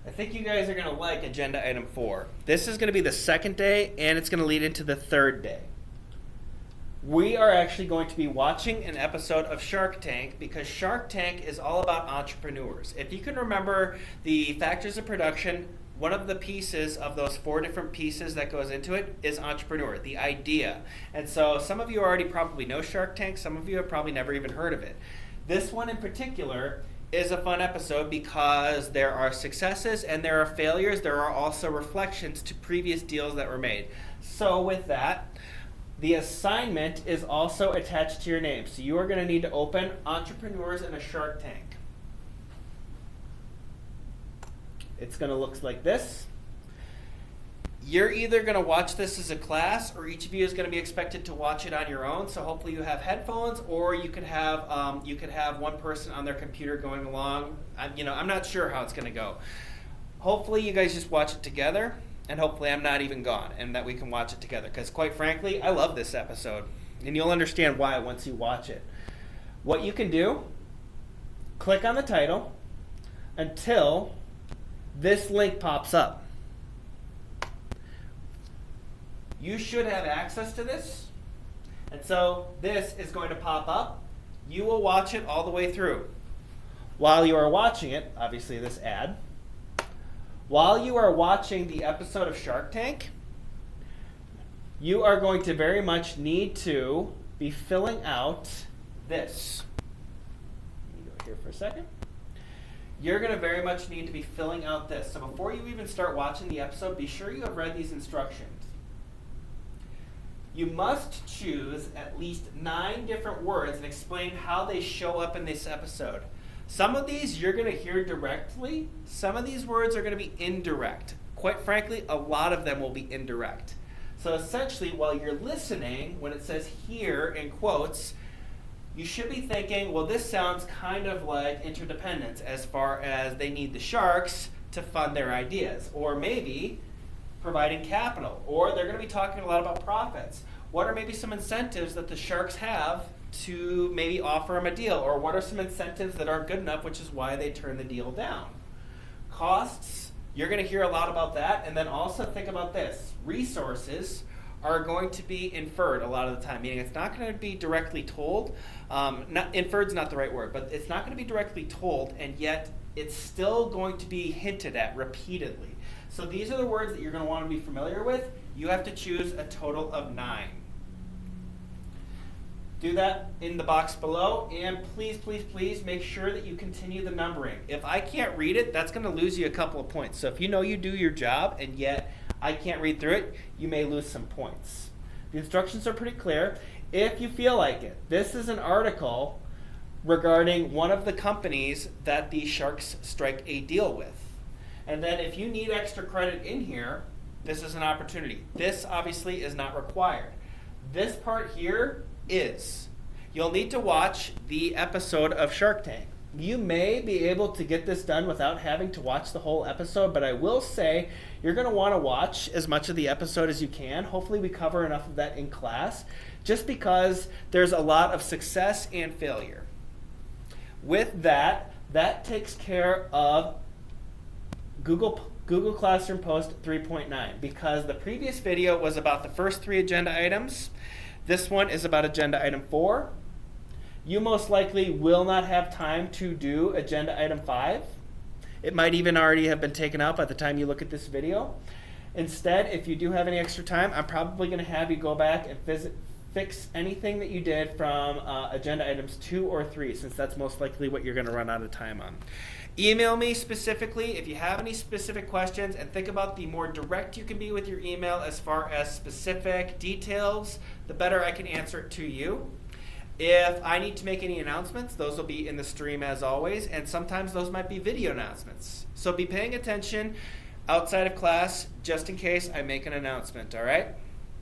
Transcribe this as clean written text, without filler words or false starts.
I think you guys are going to like agenda item 4. This is going to be the second day, and it's going to lead into the third day. We are actually going to be watching an episode of Shark Tank because Shark Tank is all about entrepreneurs. If you can remember the factors of production, one of the pieces of those 4 different pieces that goes into it is entrepreneur, the idea. And so some of you already probably know Shark Tank, some of you have probably never even heard of it. This one in particular is a fun episode because there are successes and there are failures. There are also reflections to previous deals that were made. So with that, the assignment is also attached to your name. So you are going to need to open Entrepreneurs in a Shark Tank. It's going to look like this. You're either going to watch this as a class, or each of you is going to be expected to watch it on your own. So hopefully you have headphones, or you could have one person on their computer going along. I'm not sure how it's going to go. Hopefully you guys just watch it together, and hopefully I'm not even gone, and that we can watch it together. Because quite frankly, I love this episode, and you'll understand why once you watch it. What you can do: click on the title until this link pops up. You should have access to this, and so this is going to pop up. You will watch it all the way through. While you are watching it, obviously this ad, while you are watching the episode of Shark Tank, you are going to very much need to be filling out this. Let me go here for a second. You're going to very much need to be filling out this. So before you even start watching the episode, be sure you have read these instructions. You must choose at least 9 different words and explain how they show up in this episode. Some of these you're going to hear directly. Some of these words are going to be indirect. Quite frankly, a lot of them will be indirect. So essentially, while you're listening, when it says here in quotes, you should be thinking, well, this sounds kind of like interdependence as far as they need the sharks to fund their ideas. Or maybe providing capital, or they're going to be talking a lot about profits. What are maybe some incentives that the sharks have to maybe offer them a deal, or what are some incentives that aren't good enough, which is why they turn the deal down? Costs, you're going to hear a lot about that, and then also think about this. Resources are going to be inferred a lot of the time, meaning it's not going to be directly told. Inferred's not the right word, but it's not going to be directly told, and yet it's still going to be hinted at repeatedly. So these are the words that you're going to want to be familiar with. You have to choose a total of 9. Do that in the box below, and please, please, please make sure that you continue the numbering. If I can't read it, that's going to lose you a couple of points. So if you know you do your job and yet I can't read through it, you may lose some points. The instructions are pretty clear. If you feel like it, this is an article regarding one of the companies that the sharks strike a deal with. And then if you need extra credit in here, this is an opportunity. This obviously is not required. This part here is. You'll need to watch the episode of Shark Tank. You may be able to get this done without having to watch the whole episode, but I will say you're going to want to watch as much of the episode as you can. Hopefully we cover enough of that in class, just because there's a lot of success and failure. With that, that takes care of Google Classroom Post 3.9, because the previous video was about the first 3 agenda items. This one is about agenda item 4. You most likely will not have time to do agenda item 5. It might even already have been taken out by the time you look at this video. Instead, if you do have any extra time, I'm probably going to have you go back and fix anything that you did from agenda items 2 or 3, since that's most likely what you're going to run out of time on. Email me specifically if you have any specific questions, and think about the more direct you can be with your email as far as specific details, the better I can answer it to you. If I need to make any announcements, those will be in the stream as always, and sometimes those might be video announcements. So be paying attention outside of class just in case I make an announcement, all right?